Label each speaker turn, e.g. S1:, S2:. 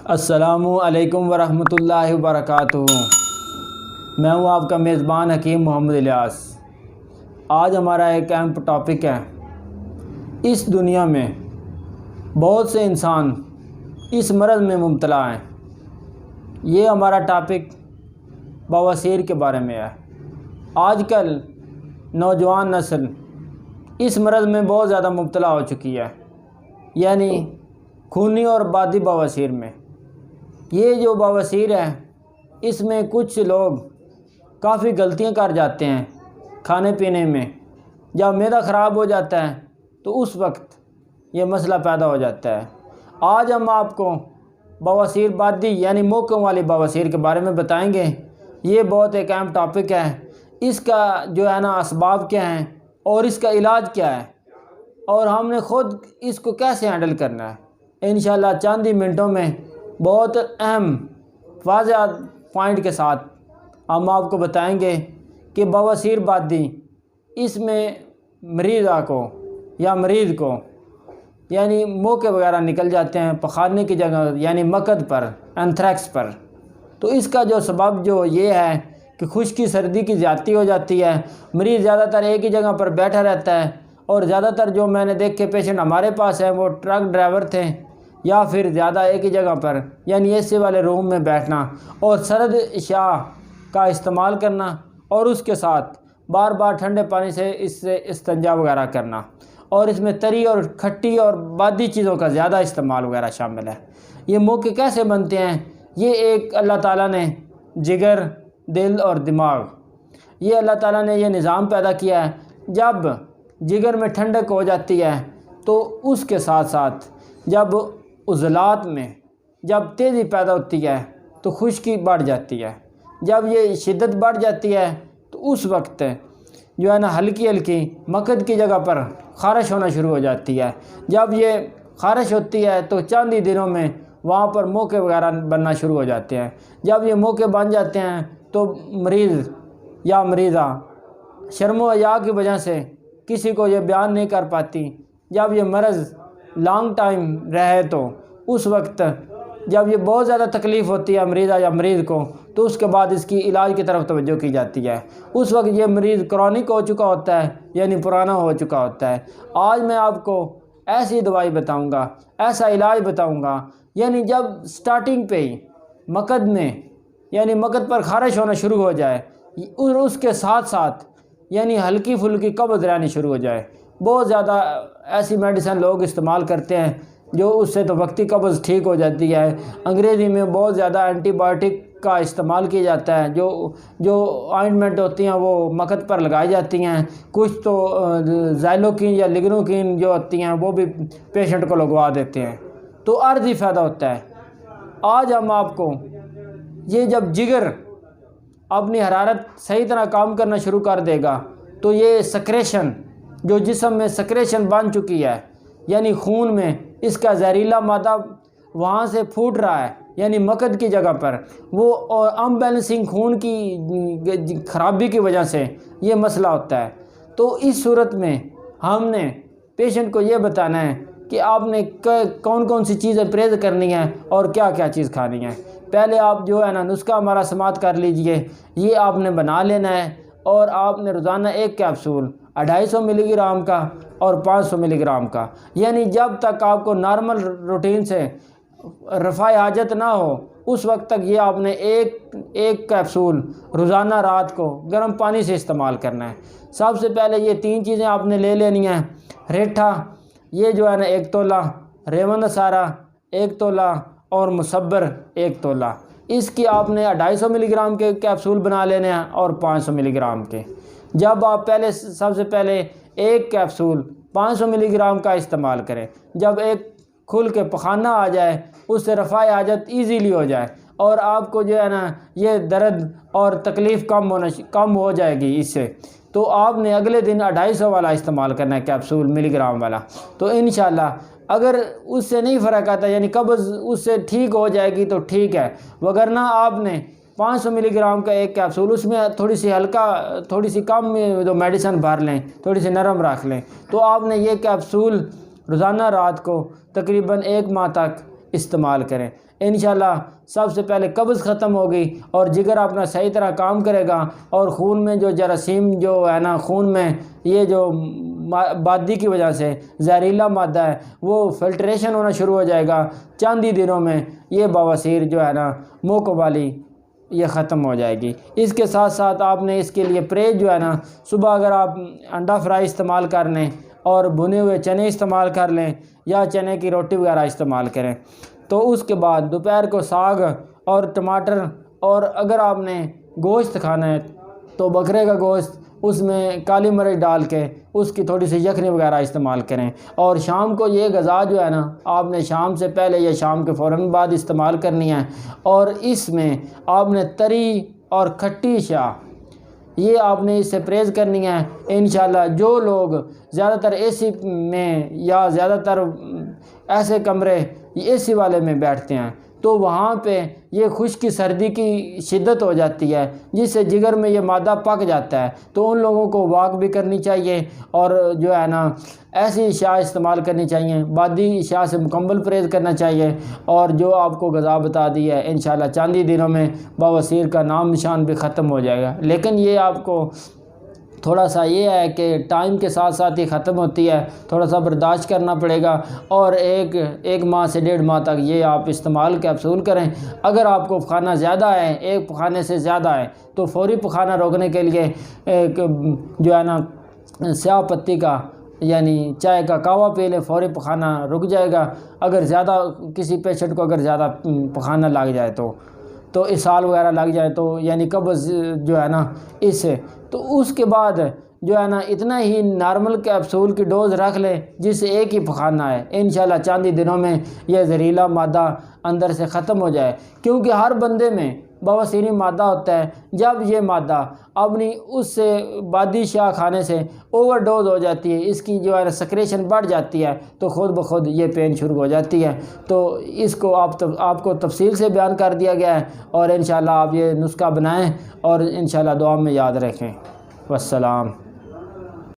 S1: السلام علیکم ورحمۃ اللہ وبرکاتہ۔ میں ہوں آپ کا میزبان حکیم محمد الیاس۔ آج ہمارا ایک اہم ٹاپک ہے۔ اس دنیا میں بہت سے انسان اس مرض میں مبتلا ہیں۔ یہ ہمارا ٹاپک بواسیر کے بارے میں ہے۔ آج کل نوجوان نسل اس مرض میں بہت زیادہ مبتلا ہو چکی ہے، یعنی خونی اور بادی بواسیر میں۔ یہ جو بواسیر ہے، اس میں کچھ لوگ کافی غلطیاں کر جاتے ہیں کھانے پینے میں۔ جب معدہ خراب ہو جاتا ہے تو اس وقت یہ مسئلہ پیدا ہو جاتا ہے۔ آج ہم آپ کو بواسیر بادی یعنی موقعوں والی بواسیر کے بارے میں بتائیں گے۔ یہ بہت ایک اہم ٹاپک ہے۔ اس کا جو ہے اسباب کیا ہیں اور اس کا علاج کیا ہے، اور ہم نے خود اس کو کیسے ہینڈل کرنا ہے، انشاءاللہ چند ہی منٹوں میں بہت اہم واضح پوائنٹ کے ساتھ ہم آپ کو بتائیں گے کہ بواسیر بادی، اس میں مریضہ کو یا مریض کو یعنی موقع وغیرہ نکل جاتے ہیں پخانے کی جگہ، یعنی مقد پر، اینتھریکس پر۔ تو اس کا جو سبب جو یہ ہے کہ خشکی سردی کی زیادتی ہو جاتی ہے۔ مریض زیادہ تر ایک ہی جگہ پر بیٹھا رہتا ہے، اور زیادہ تر جو میں نے دیکھے پیشنٹ ہمارے پاس ہیں وہ ٹرک ڈرائیور تھے، یا پھر زیادہ ایک ہی جگہ پر یعنی اے سی والے روم میں بیٹھنا اور سرد اشیاء کا استعمال کرنا، اور اس کے ساتھ بار بار ٹھنڈے پانی سے اس سے استنجا وغیرہ کرنا، اور اس میں تری اور کھٹی اور بادی چیزوں کا زیادہ استعمال وغیرہ شامل ہے۔ یہ موقع کیسے بنتے ہیں؟ یہ ایک اللہ تعالیٰ نے جگر، دل اور دماغ، یہ اللہ تعالیٰ نے یہ نظام پیدا کیا ہے۔ جب جگر میں ٹھنڈک ہو جاتی ہے تو اس کے ساتھ ساتھ جب عضلات میں جب تیزی پیدا ہوتی ہے تو خشکی بڑھ جاتی ہے۔ جب یہ شدت بڑھ جاتی ہے تو اس وقت جو ہے ہلکی ہلکی مقد کی جگہ پر خارش ہونا شروع ہو جاتی ہے۔ جب یہ خارش ہوتی ہے تو چند ہی دنوں میں وہاں پر موقع وغیرہ بننا شروع ہو جاتے ہیں۔ جب یہ موقع بن جاتے ہیں تو مریض یا مریضہ شرم و حیا کی وجہ سے کسی کو یہ بیان نہیں کر پاتی۔ جب یہ مرض لانگ ٹائم رہے تو اس وقت جب یہ بہت زیادہ تکلیف ہوتی ہے مریضہ یا مریض کو، تو اس کے بعد اس کی علاج کی طرف توجہ کی جاتی ہے۔ اس وقت یہ مریض کرونک ہو چکا ہوتا ہے، یعنی پرانا ہو چکا ہوتا ہے۔ آج میں آپ کو ایسی دوائی بتاؤں گا، ایسا علاج بتاؤں گا، یعنی جب سٹارٹنگ پہ ہی مقد میں یعنی مقد پر خارش ہونا شروع ہو جائے، اور اس کے ساتھ ساتھ یعنی ہلکی پھلکی قبض رہنی شروع ہو جائے۔ بہت زیادہ ایسی میڈیسن لوگ استعمال کرتے ہیں جو اس سے تو وقتی قبض ٹھیک ہو جاتی ہے۔ انگریزی میں بہت زیادہ اینٹی بایوٹک کا استعمال کیا جاتا ہے، جو آئنٹمنٹ ہوتی ہیں وہ مقد پر لگائی جاتی ہیں۔ کچھ تو زائلوکین یا لیگنوکین جو ہوتی ہیں وہ بھی پیشنٹ کو لگوا دیتے ہیں، تو عارضی فائدہ ہوتا ہے۔ آج ہم آپ کو یہ جب جگر اپنی حرارت صحیح طرح کام کرنا شروع کر دے گا تو یہ سکریشن جو جسم میں سکریشن بن چکی ہے، یعنی خون میں اس کا زہریلا مادہ وہاں سے پھوٹ رہا ہے، یعنی مقد کی جگہ پر، وہ اور امبیلنسنگ خون کی خرابی کی وجہ سے یہ مسئلہ ہوتا ہے۔ تو اس صورت میں ہم نے پیشنٹ کو یہ بتانا ہے کہ آپ نے کون کون سی چیزیں پرہیز کرنی ہیں اور کیا کیا چیز کھانی ہے۔ پہلے آپ جو ہے نسخہ ہمارا سماعت کر لیجئے، یہ آپ نے بنا لینا ہے، اور آپ نے روزانہ ایک کیپسول 250 ملی گرام کا اور 500 ملی گرام کا، یعنی جب تک آپ کو نارمل روٹین سے رفع حاجت نہ ہو اس وقت تک یہ آپ نے ایک کیپسول روزانہ رات کو گرم پانی سے استعمال کرنا ہے۔ سب سے پہلے یہ 3 چیزیں آپ نے لے لینی ہیں۔ ریٹھا، یہ جو ہے 1 تولہ، ریون سارا 1 تولہ، اور مصبر 1 تولہ۔ اس کی آپ نے 250 ملی گرام کے کیپسول بنا لینے ہیں اور 500 ملی گرام کے۔ جب آپ سب سے پہلے ایک کیپسول 500 ملی گرام کا استعمال کریں، جب ایک کھل کے پخانہ آ جائے، اس سے رفع حاجت ایزیلی ہو جائے، اور آپ کو جو ہے یہ درد اور تکلیف کم ہو جائے گی اس سے، تو آپ نے اگلے دن 250 والا استعمال کرنا ہے کیپسول ملی گرام والا۔ تو انشاءاللہ اگر اس سے نہیں فرق آتا، یعنی قبض اس سے ٹھیک ہو جائے گی تو ٹھیک ہے، وگرنہ آپ نے 500 ملی گرام کا ایک کیپسول، اس میں تھوڑی سی کم جو میڈیسن بھر لیں، تھوڑی سی نرم رکھ لیں، تو آپ نے یہ کیپسول روزانہ رات کو تقریباً 1 ماہ تک استعمال کریں۔ انشاءاللہ سب سے پہلے قبض ختم ہوگی اور جگر اپنا صحیح طرح کام کرے گا، اور خون میں جو جراثیم جو ہے نا، خون میں یہ جو بادی کی وجہ سے زہریلا مادہ ہے وہ فلٹریشن ہونا شروع ہو جائے گا۔ چند ہی دنوں میں یہ بواسیر جو ہے نا، منہ قبالی یہ ختم ہو جائے گی۔ اس کے ساتھ ساتھ آپ نے اس کے لیے پرہیز جو ہے نا، صبح اگر آپ انڈا فرائی استعمال کر لیں اور بھنے ہوئے چنے استعمال کر لیں یا چنے کی روٹی وغیرہ استعمال کریں، تو اس کے بعد دوپہر کو ساگ اور ٹماٹر، اور اگر آپ نے گوشت کھانا ہے تو بکرے کا گوشت، اس میں کالی مرچ ڈال کے اس کی تھوڑی سی یخنی وغیرہ استعمال کریں، اور شام کو یہ غذا جو ہے نا، آپ نے شام سے پہلے یا شام کے فوراً بعد استعمال کرنی ہے، اور اس میں آپ نے تری اور کھٹی اشیاء یہ آپ نے اس سے پرہیز کرنی ہے۔ انشاءاللہ جو لوگ زیادہ تر اے سی میں یا زیادہ تر ایسے کمرے اے سی والے میں بیٹھتے ہیں تو وہاں پہ یہ خشکی سردی کی شدت ہو جاتی ہے، جس سے جگر میں یہ مادہ پک جاتا ہے، تو ان لوگوں کو واک بھی کرنی چاہیے اور جو ہے نا ایسی اشیاء استعمال کرنی چاہیے، بادی اشیاء سے مکمل پرہیز کرنا چاہیے، اور جو آپ کو غذا بتا دی ہے انشاءاللہ چند ہی دنوں میں بواسیر کا نام نشان بھی ختم ہو جائے گا۔ لیکن یہ آپ کو تھوڑا سا یہ ہے کہ ٹائم کے ساتھ ساتھ ہی ختم ہوتی ہے، تھوڑا سا برداشت کرنا پڑے گا، اور ایک ماہ سے 1.5 ماہ تک یہ آپ استعمال کیپسول کریں۔ اگر آپ کو پخانا زیادہ ہے، ایک پخانے سے زیادہ ہے، تو فوری پخانا روکنے کے لیے ایک جو ہے نا سیاہ پتی کا یعنی چائے کا کہوا پی لیں، فوری پخانا رک جائے گا۔ اگر زیادہ کسی پیشنٹ کو اگر زیادہ پخانا لگ جائے تو اسہال وغیرہ لگ جائے تو یعنی قبض جو ہے نا اس سے، تو اس کے بعد جو ہے نا اتنا ہی نارمل کیپسول کی ڈوز رکھ لیں جس سے ایک ہی پخانا ہے، انشاءاللہ چند ہی دنوں میں یہ زہریلا مادہ اندر سے ختم ہو جائے، کیونکہ ہر بندے میں بواسیری مادہ ہوتا ہے۔ جب یہ مادہ اپنی اس سے بادی اشیاء کھانے سے اوور ڈوز ہو جاتی ہے، اس کی جو ہے سکریشن بڑھ جاتی ہے، تو خود بخود یہ پین شروع ہو جاتی ہے۔ تو اس کو آپ کو تفصیل سے بیان کر دیا گیا ہے، اور انشاءاللہ آپ یہ نسخہ بنائیں اور انشاءاللہ دعا میں یاد رکھیں۔ والسلام۔